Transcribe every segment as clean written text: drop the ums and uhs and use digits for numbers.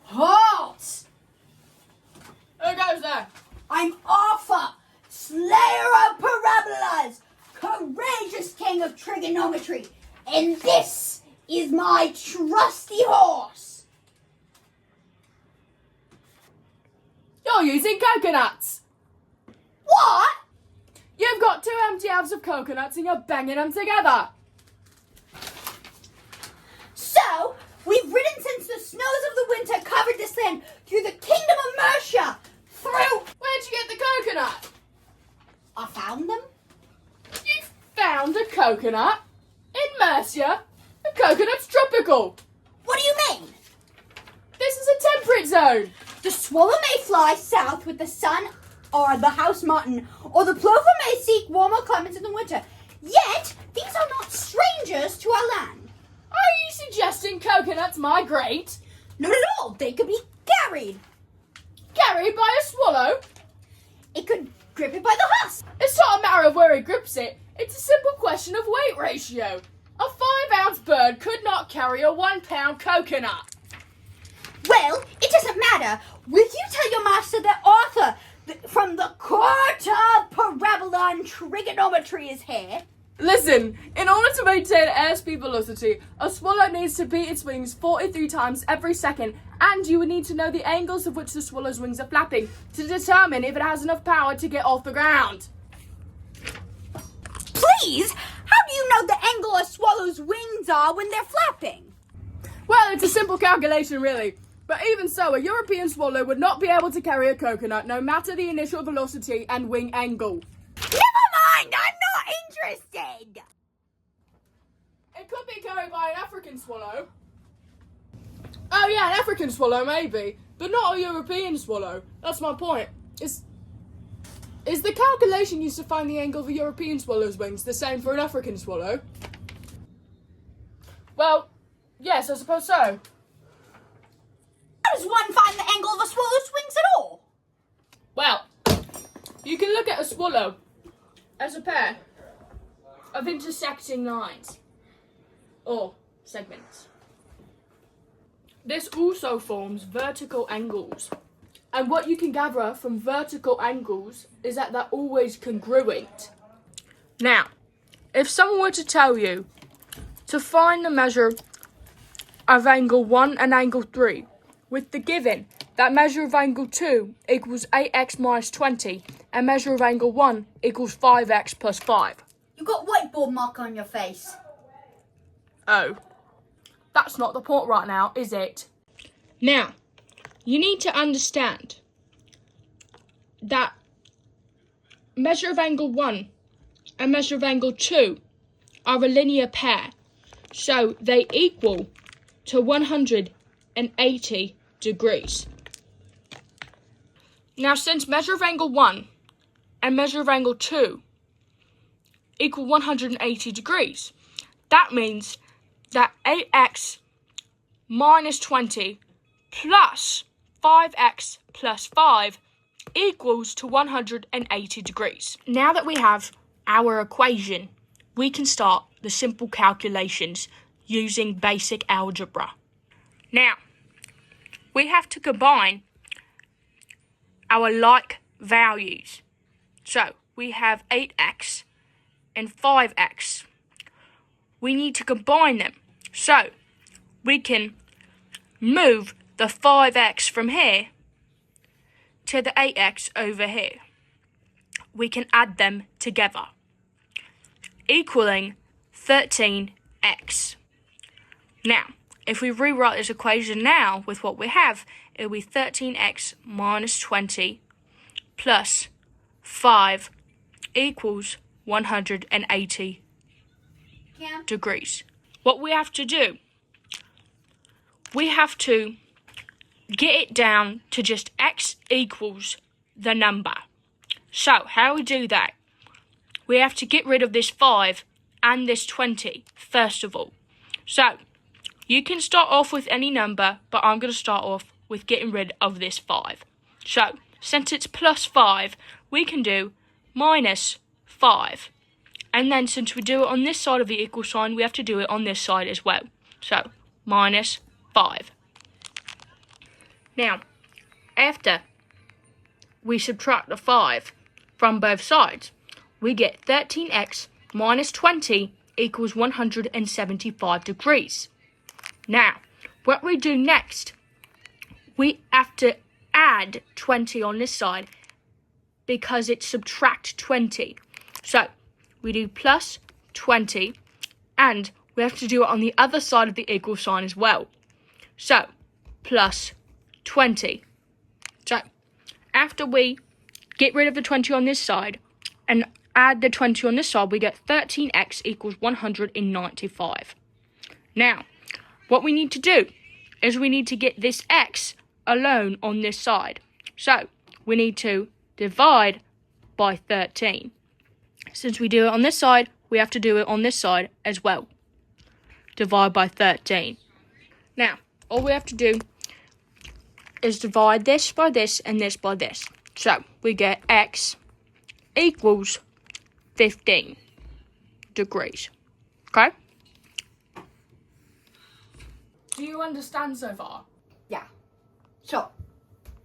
Halt! Who goes there? I'm Arthur, slayer of parabolas, courageous king of trigonometry, and this is my trusty horse. You're using coconuts. What? You've got 2 empty halves of coconuts and you're banging them together. So, we've ridden since the snows of the winter covered this land through the kingdom of Mercia, through... Where'd you get the coconut? I found them. You found a coconut? In Mercia? A coconut's tropical. What do you mean? This is a temperate zone. The swallow may fly south with the sun or the house martin, or the plover may seek warmer climates in the winter. Yet, these are not strangers to our land. Are you suggesting coconuts migrate? Not at all. They could be carried. Carried by a swallow? It could grip it by the husk. It's not a matter of where it grips it. It's a simple question of weight ratio. A 5-ounce bird could not carry a 1-pound coconut. Well, it doesn't matter. Will you tell your master that Arthur from the court of parabola and trigonometry is here? Listen, in order to maintain airspeed velocity, a swallow needs to beat its wings 43 times every second, and you would need to know the angles of which the swallow's wings are flapping to determine if it has enough power to get off the ground. Please, how do you know the angle a swallow's wings are when they're flapping? Well, it's a simple calculation, really. But even so, a European swallow would not be able to carry a coconut, no matter the initial velocity and wing angle. Never mind, I'm not interested. It could be carried by an African swallow. Oh yeah, an African swallow maybe, but not a European swallow. That's my point. Is the calculation used to find the angle of a European swallow's wings the same for an African swallow? Well, yes, I suppose so. How does one find the angle of a swallow's wings at all? Well, you can look at a swallow as a pair of intersecting lines or segments. This also forms vertical angles. And what you can gather from vertical angles is that they're always congruent. Now, if someone were to tell you to find the measure of angle 1 and angle 3, with the given that measure of angle 2 equals 8x minus 20 and measure of angle 1 equals 5x plus 5. You got whiteboard mark on your face. Oh, that's not the point right now, is it? Now, you need to understand that measure of angle 1 and measure of angle 2 are a linear pair, so they equal to 180 degrees. Now, since measure of angle 1 and measure of angle 2 equal 180 degrees, that means that 8x minus 20 plus 5x plus 5 equals to 180 degrees. Now that we have our equation, we can start the simple calculations using basic algebra. Now, we have to combine our like values. So, we have 8x and 5x. We need to combine them. So, we can move the 5x from here to the 8x over here. We can add them together. equaling 13x. Now, if we rewrite this equation now with what we have, it will be 13x minus 20 plus 5 equals 180 degrees. What we have to do, we have to get it down to just x equals the number. So, how do we do that? We have to get rid of this 5 and this 20, first of all. So, you can start off with any number, but I'm going to start off with getting rid of this 5. So, since it's plus 5, we can do minus 5. And then since we do it on this side of the equal sign, we have to do it on this side as well. So, minus 5. Now, after we subtract the 5 from both sides, we get 13x minus 20 equals 175 degrees. Now, what we do next, we have to add 20 on this side because it's subtract 20. So, we do plus 20, and we have to do it on the other side of the equal sign as well. So, plus 20. So, after we get rid of the 20 on this side and add the 20 on this side, we get 13x equals 195. Now, what we need to do is we need to get this x alone on this side. So, we need to divide by 13. Since we do it on this side, we have to do it on this side as well. Divide by 13. Now, all we have to do is divide this by this and this by this. So, we get x equals 15 degrees. Okay? Do you understand so far? Yeah. Sure.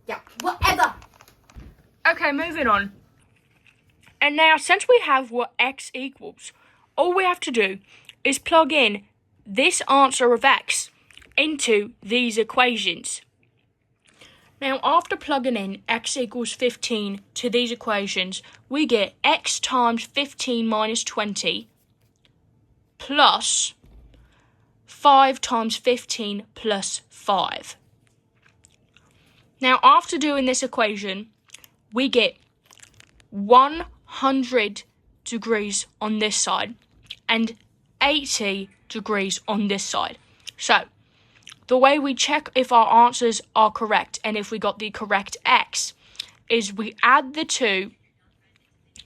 Yeah. Whatever. Okay, moving on. And now, since we have what x equals, all we have to do is plug in this answer of x into these equations. Now, after plugging in x equals 15 to these equations, we get x times 15 minus 20 plus 5 times 15 plus 5. Now, after doing this equation, we get 100 degrees on this side and 80 degrees on this side. So, the way we check if our answers are correct and if we got the correct x is we add the two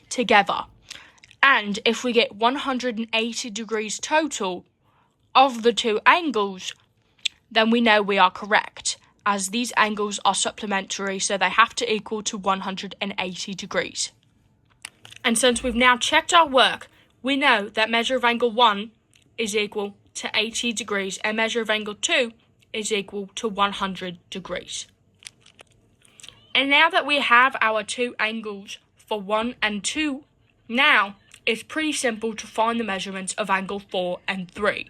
together. And if we get 180 degrees total of the two angles, then we know we are correct, as these angles are supplementary, so they have to equal to 180 degrees. And since we've now checked our work, we know that measure of angle 1 is equal to 80 degrees and measure of angle 2 is equal to 100 degrees. And now that we have our two angles for 1 and 2, now it's pretty simple to find the measurements of angle 4 and 3.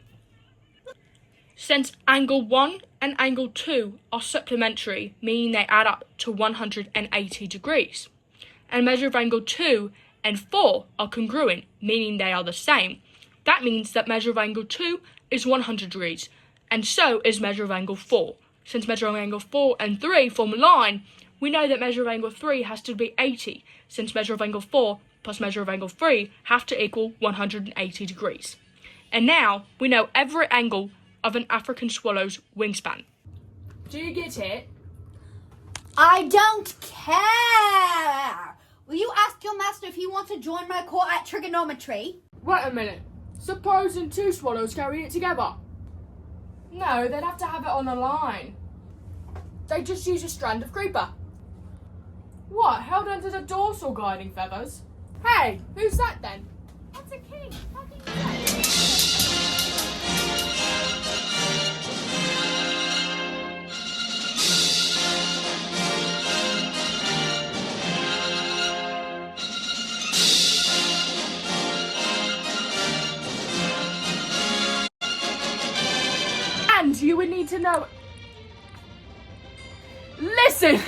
Since angle 1 and angle 2 are supplementary, meaning they add up to 180 degrees, and measure of angle 2 and 4 are congruent, meaning they are the same, that means that measure of angle 2 is 100 degrees, and so is measure of angle 4. Since measure of angle 4 and 3 form a line, we know that measure of angle 3 has to be 80, since measure of angle 4 plus measure of angle 3 have to equal 180 degrees. And now we know every angle of an African swallow's wingspan. Do you get it? I don't care. Will you ask your master if he wants to join my court at trigonometry? Wait a minute. Supposing two swallows carry it together? No, they'd have to have it on a line. They just use a strand of creeper. What, held under the dorsal guiding feathers? Hey, who's that then? That's a king. How can you say? And you would need to know. Listen!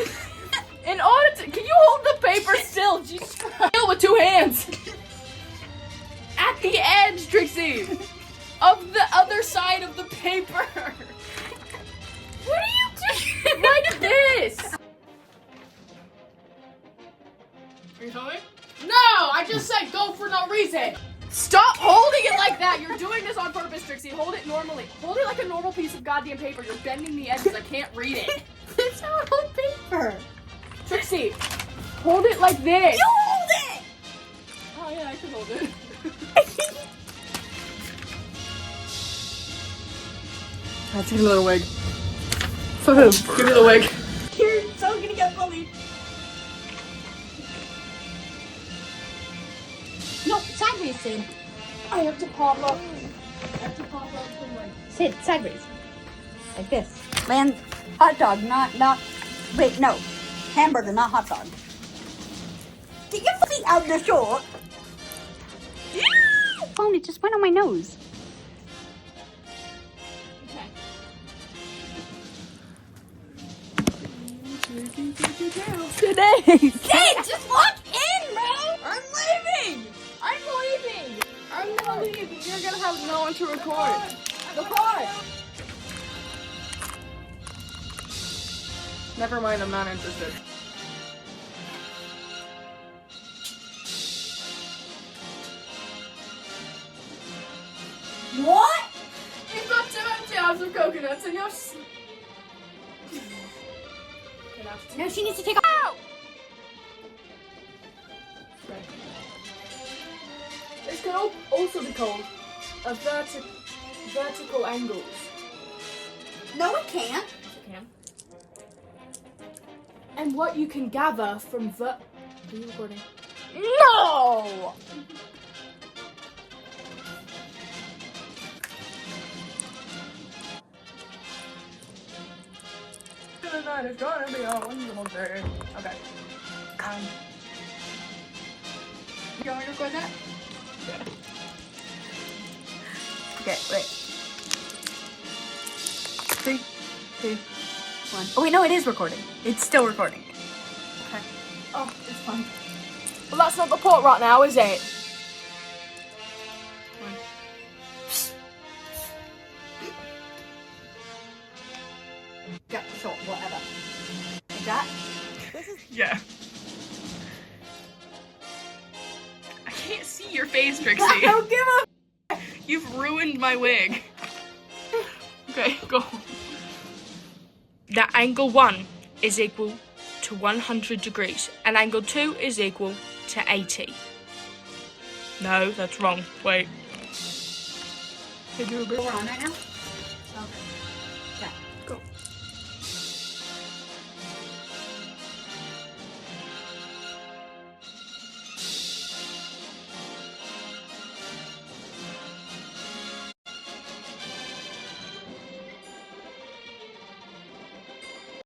In order to. Can you hold the paper still? Jesus Christ. With 2 hands. at the edge, Trixie, of the other side of the paper. What are you doing? Like this. Are you filming? No, I just said go for no reason. Stop holding it like that. You're doing this on purpose, Trixie. Hold it normally. Hold it like a normal piece of goddamn paper. You're bending the edges. I can't read it. It's not on paper. Trixie, hold it like this. You hold it. Oh yeah, I can hold it. Let's give me the wig. For who? Give me the wig. You're so gonna get bullied. No, sideways, Sid. I have to pop up. From like. Sid, sideways. Like this. Land, hot dog, not, wait, no. Hamburger, not hot dog. Get your feet out the short. Phone, it just went on my nose. Okay. Today. Sid, just walk in, bro. I'm leaving! I'm gonna leave. You're gonna have no one to record. Record! Never mind, I'm not interested. What? You've got 2 empty halves of coconuts and you're No, she needs to take out. This can also be called a vertical angles. No, it can't. It can. And what you can gather from Are you recording? No. Tonight is gonna be a wonderful day. Okay. You want me to record that? Yeah. Okay, wait. 3, 2, 1. Oh wait, no, it is recording. It's still recording. Okay. Oh, it's fine. Well, that's not the pot right now, is it? Got the short, whatever. Like that? Yeah. I can't see your face, Trixie. I don't give a. You've ruined my wig. Okay, go. That angle 1 is equal to 100 degrees, and angle 2 is equal to 80. No, that's wrong. Wait. Did you agree? We're on right now? Okay. Go.